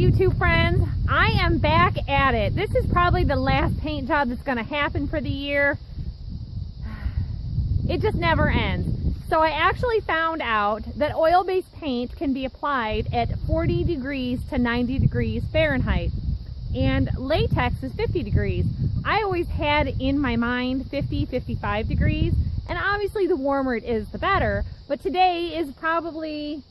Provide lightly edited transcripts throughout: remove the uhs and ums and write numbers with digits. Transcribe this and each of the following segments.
YouTube friends, I am back at it. This is probably the last paint job that's going to happen for the year. It just never ends. So I actually found out that oil-based paint can be applied at 40 degrees to 90 degrees Fahrenheit, and latex is 50 degrees. I always had in my mind 50, 55 degrees, and obviously the warmer it is, the better, but today is probably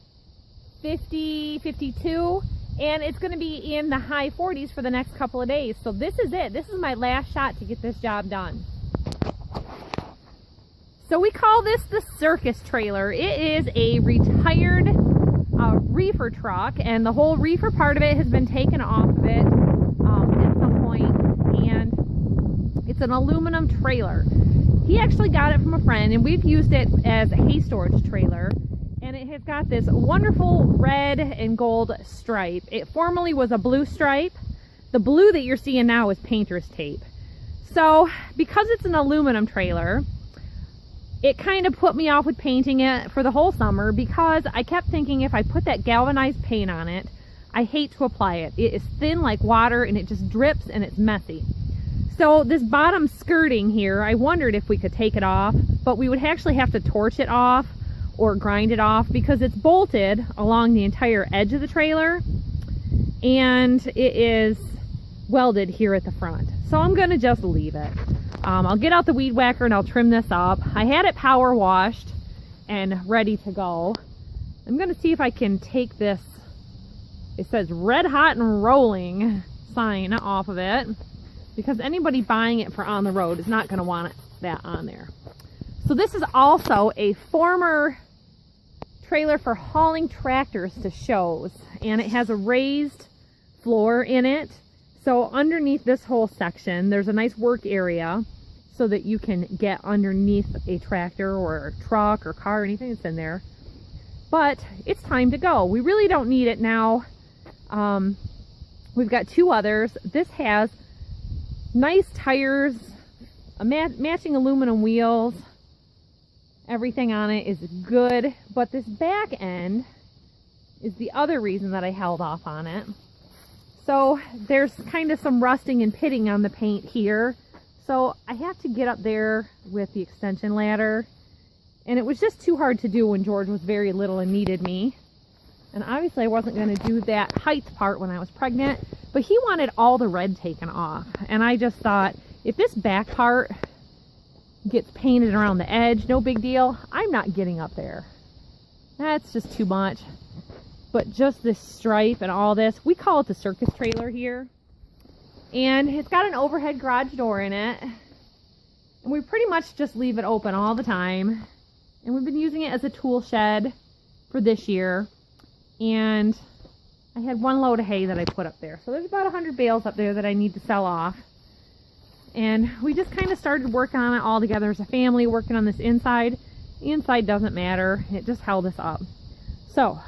50, 52, and it's going to be in the high 40s for the next couple of days. So this is it. This is my last shot to get this job done. So we call this the Circus trailer. It is a retired reefer truck, and the whole reefer part of it has been taken off of it at some point, and it's an aluminum trailer. He actually got it from a friend, and we've used it as a hay storage trailer, and it has got this wonderful red and gold stripe. It formerly was a blue stripe. The blue that you're seeing now is painter's tape. So because it's an aluminum trailer, it kind of put me off with painting it for the whole summer, because I kept thinking if I put that galvanized paint on it, I hate to apply it. It is thin like water and it just drips and it's messy. So this bottom skirting here, I wondered if we could take it off, but we would actually have to torch it off or grind it off because it's bolted along the entire edge of the trailer and it is welded here at the front. So I'm gonna just leave it. I'll get out the weed whacker and I'll trim this up. I had it power washed and ready to go. I'm gonna see if I can take this, it says red hot and rolling sign off of it, because anybody buying it for on the road is not gonna want that on there. So this is also a former trailer for hauling tractors to shows, and it has a raised floor in it. So underneath this whole section, there's a nice work area so that you can get underneath a tractor or a truck or car or anything that's in there. But it's time to go. We really don't need it now. We've got two others. This has nice tires, matching aluminum wheels. Everything on it is good, but this back end is the other reason that I held off on it. So there's kind of some rusting and pitting on the paint here. So I have to get up there with the extension ladder, and it was just too hard to do when George was very little and needed me. And obviously I wasn't going to do that height part when I was pregnant, but he wanted all the red taken off. And I just thought, if this back part gets painted around the edge, no big deal. I'm not getting up there. That's just too much. But just this stripe and all this, we call it the Circus trailer here. And it's got an overhead garage door in it. And we pretty much just leave it open all the time. And we've been using it as a tool shed for this year. And I had one load of hay that I put up there. So there's about 100 bales up there that I need to sell off. And we just kind of started working on it all together as a family, working on this inside. The inside doesn't matter. It just held us up. So,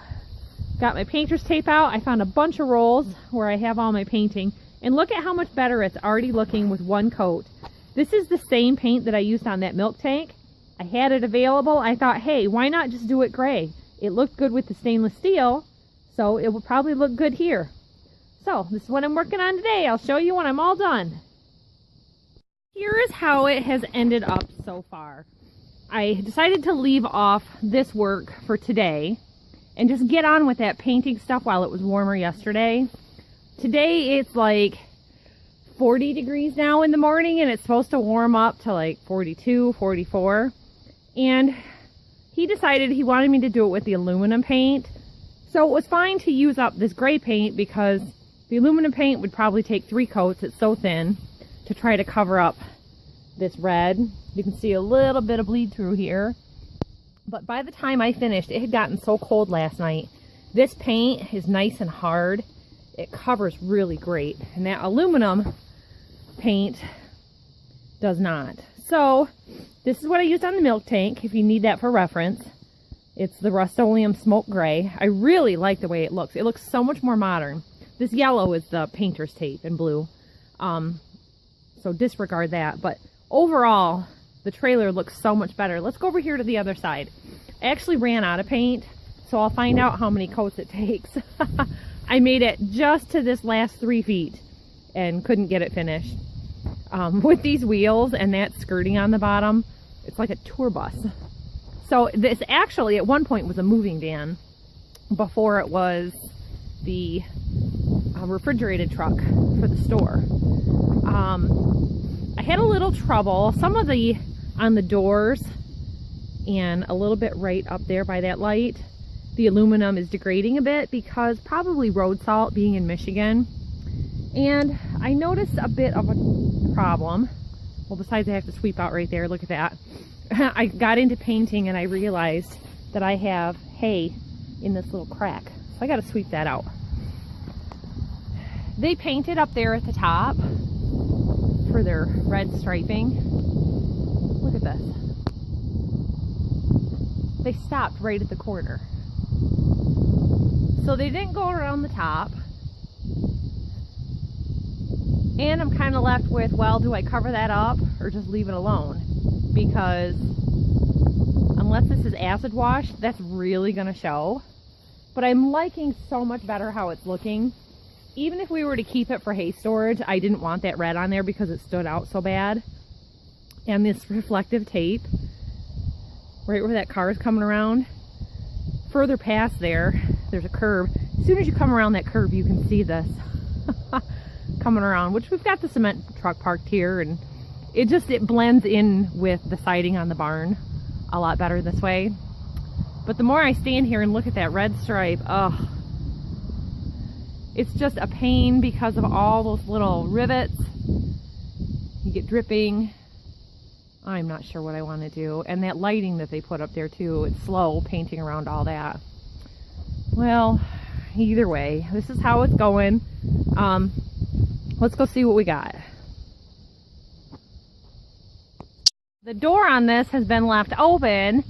got my painter's tape out. I found a bunch of rolls where I have all my painting. And look at how much better it's already looking with one coat. This is the same paint that I used on that milk tank. I had it available. I thought, hey, why not just do it gray? It looked good with the stainless steel, so it will probably look good here. So, this is what I'm working on today. I'll show you when I'm all done. Here is how it has ended up so far. I decided to leave off this work for today and just get on with that painting stuff while it was warmer yesterday. Today it's like 40 degrees now in the morning, and it's supposed to warm up to like 42, 44. And he decided he wanted me to do it with the aluminum paint. So it was fine to use up this gray paint because the aluminum paint would probably take 3 coats. It's so thin, to try to cover up this red. You can see a little bit of bleed through here. But by the time I finished, it had gotten so cold last night. This paint is nice and hard. It covers really great. And that aluminum paint does not. So this is what I used on the milk tank, if you need that for reference. It's the Rust-Oleum Smoke Gray. I really like the way it looks. It looks so much more modern. This yellow is the painter's tape in blue. So disregard that. But overall, the trailer looks so much better. Let's go over here to the other side. I actually ran out of paint, so I'll find out how many coats it takes. I made it just to this last 3 feet and couldn't get it finished. With these wheels and that skirting on the bottom, it's like a tour bus. So this actually at one point was a moving van before it was the refrigerated truck for the store. I had a little trouble. Some of the on the doors and a little bit right up there by that light, the aluminum is degrading a bit because probably road salt being in Michigan. And I noticed a bit of a problem. Well, besides I have to sweep out right there, look at that. I got into painting and I realized that I have hay in this little crack. So I got to sweep that out. They painted up there at the top for their red striping. Look at this. They stopped right at the corner. So they didn't go around the top. And I'm kind of left with, well, do I cover that up or just leave it alone? Because unless this is acid wash, that's really going to show. But I'm liking so much better how it's looking. Even if we were to keep it for hay storage, I didn't want that red on there because it stood out so bad. And this reflective tape, right where that car is coming around, further past there, there's a curve. As soon as you come around that curve, you can see this coming around, which we've got the cement truck parked here, and it blends in with the siding on the barn a lot better this way. But the more I stand here and look at that red stripe, oh, it's just a pain because of all those little rivets. You get dripping. I'm not sure what I want to do. And that lighting that they put up there too, it's slow painting around all that. Well, either way, this is how it's going. Let's go see what we got. The door on this has been left open,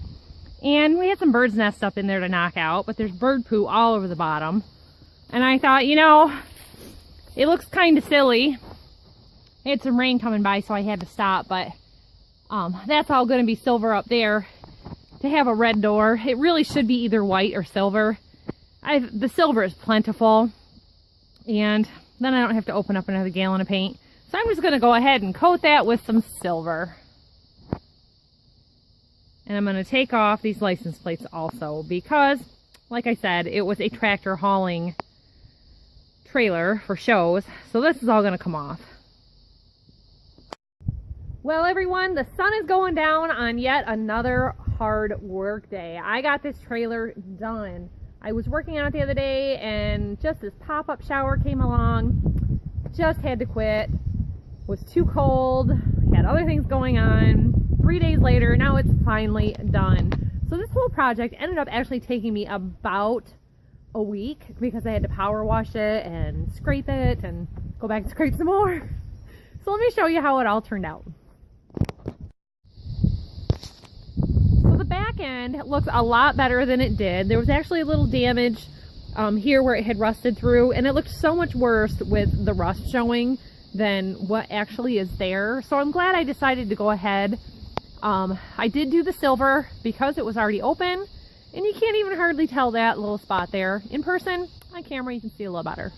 and we had some bird's nests up in there to knock out, but there's bird poo all over the bottom. And I thought, you know, it looks kind of silly. I had some rain coming by, so I had to stop, but that's all going to be silver up there. To have a red door, it really should be either white or silver. The silver is plentiful, and then I don't have to open up another gallon of paint. So I'm just going to go ahead and coat that with some silver. And I'm going to take off these license plates also because, like I said, it was a tractor hauling trailer for shows. So this is all going to come off. Well, everyone, the sun is going down on yet another hard work day. I got this trailer done. I was working on it the other day and just this pop-up shower came along. Just had to quit. Was too cold. Had other things going on. 3 days later, now it's finally done. So this whole project ended up actually taking me about a week because I had to power wash it and scrape it and go back and scrape some more. So let me show you how it all turned out. So the back end looks a lot better than it did. There was actually a little damage here where it had rusted through, and it looked so much worse with the rust showing than what actually is there. So I'm glad I decided to go ahead. I did do the silver because it was already open, and you can't even hardly tell that little spot there. In person, on camera, you can see a little better.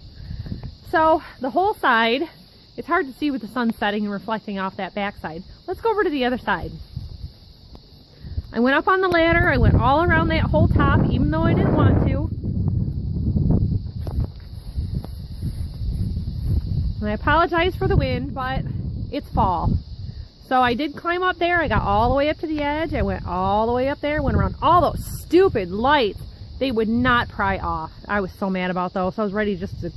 So the whole side, it's hard to see with the sun setting and reflecting off that back side. Let's go over to the other side. I went up on the ladder. I went all around that whole top, even though I didn't want to. And I apologize for the wind, but it's fall. So I did climb up there. I got all the way up to the edge. I went all the way up there, went around all those stupid lights. They would not pry off. I was so mad about those. So I was ready just to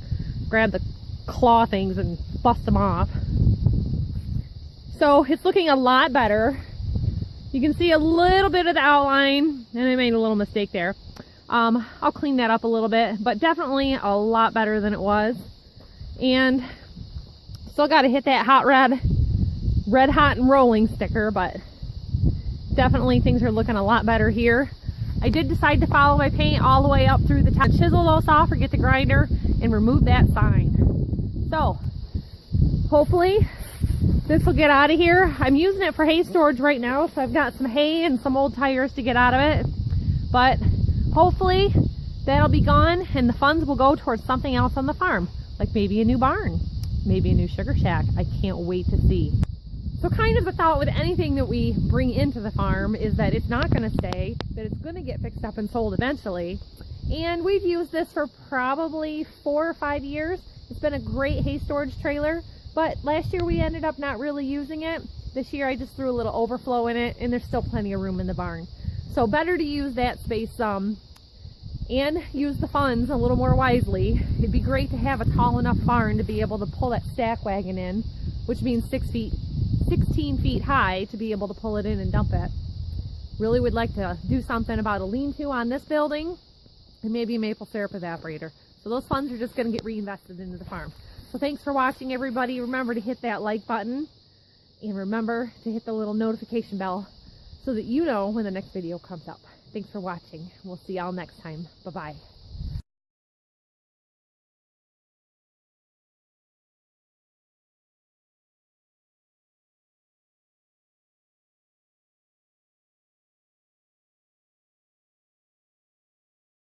grab the claw things and bust them off. So it's looking a lot better. You can see a little bit of the outline, and I made a little mistake there. I'll clean that up a little bit, but definitely a lot better than it was. And still got to hit that hot red hot and rolling sticker, but definitely things are looking a lot better here. I did decide to follow my paint all the way up through the top, chisel those off or get the grinder and remove that sign. So hopefully this will get out of here. I'm using it for hay storage right now, so I've got some hay and some old tires to get out of it, but hopefully that'll be gone, and the funds will go towards something else on the farm, like maybe a new barn, maybe a new sugar shack. I can't wait to see. So kind of the thought with anything that we bring into the farm is that it's not going to stay, that it's going to get fixed up and sold eventually. And we've used this for probably 4 or 5 years. It's been a great hay storage trailer, but last year we ended up not really using it. This year I just threw a little overflow in it, and there's still plenty of room in the barn. So better to use that space some and use the funds a little more wisely. It'd be great to have a tall enough barn to be able to pull that stack wagon in, which means 16 feet high to be able to pull it in and dump it. Really would like to do something about a lean-to on this building and maybe a maple syrup evaporator. So those funds are just going to get reinvested into the farm. So thanks for watching, everybody. Remember to hit that like button and remember to hit the little notification bell so that you know when the next video comes up. Thanks for watching. We'll see y'all next time. Bye-bye.